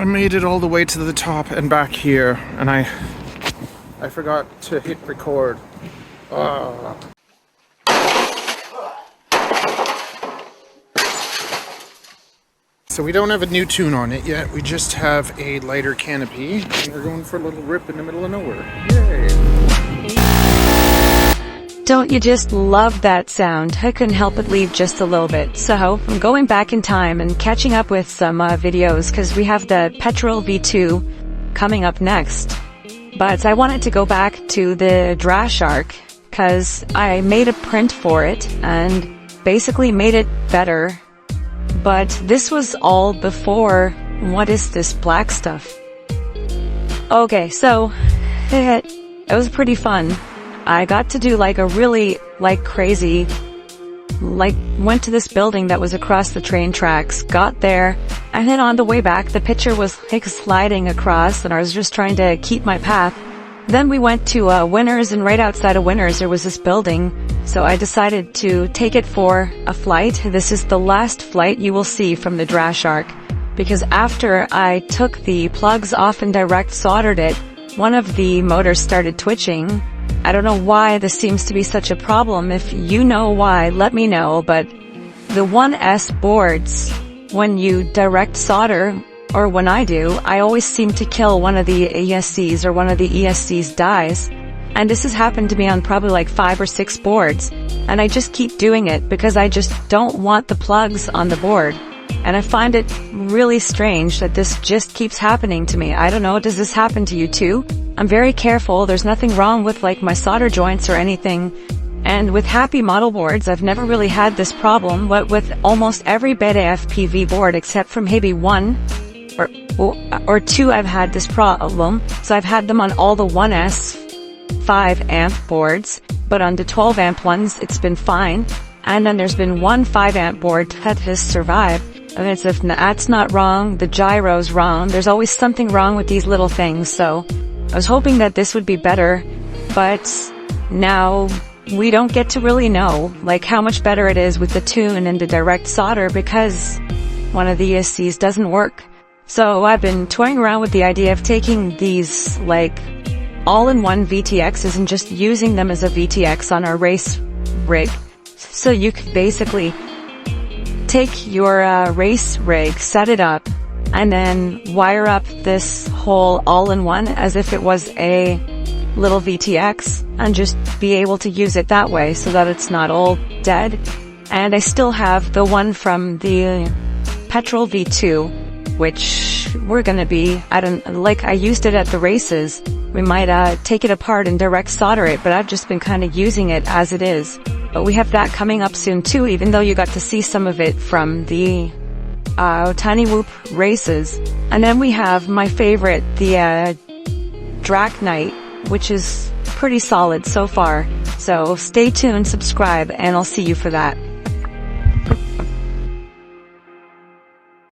I made it all the way to the top and back here, and I forgot to hit record. So we don't have a new tune on it yet, we just have a lighter canopy, and we're going for a little rip in the middle of nowhere. Yay! Don't you just love that sound? I couldn't help but leave just a little bit. So, I'm going back in time and catching up with some videos, because we have the Petrol V2 coming up next. But I wanted to go back to the Drashark, because I made a print for it, and basically made it better. But this was all before, what is this black stuff? Okay, so, it was pretty fun. I got to do like a really, crazy, went to this building that was across the train tracks, got there, and then on the way back, the picture was sliding across, and I was just trying to keep my path. Then we went to Winners, and right outside of Winners there was this building, so I decided to take it for a flight. This is the last flight you will see from the Drashark, because after I took the plugs off and direct soldered it, one of the motors started twitching. I don't know why this seems to be such a problem. If you know why, let me know, but the 1S boards, when you direct solder, or when I do, I always seem to kill one of the ESCs, or one of the ESCs dies. And this has happened to me on probably like 5 or 6 boards, and I just keep doing it because I just don't want the plugs on the board. And I find it really strange that this just keeps happening to me. I don't know, does this happen to you too? I'm very careful, there's nothing wrong with my solder joints or anything. And with happy model boards, I've never really had this problem, but with almost every Beta FPV board except from maybe 1 or 2 I've had this problem. So I've had them on all the 1S 5 amp boards, but on the 12 amp ones it's been fine. And then there's been one 5 amp board that has survived. And it's if that's not wrong, the gyro's wrong. There's always something wrong with these little things, so I was hoping that this would be better, but now we don't get to really know how much better it is with the tune and the direct solder, because one of the ESCs doesn't work. So I've been toying around with the idea of taking these all-in-one VTXs and just using them as a VTX on our race rig. So you could basically take your race rig, set it up, and then wire up this whole all-in-one as if it was a little VTX, and just be able to use it that way so that it's not all dead. And I still have the one from the Petrol V2, which we're gonna be, I used it at the races. We might take it apart and direct solder it, but I've just been kind of using it as it is. But we have that coming up soon too, even though you got to see some of it from the Tiny Whoop races. And then we have my favorite, the Drac Knight, which is pretty solid so far. So stay tuned, subscribe, and I'll see you for that.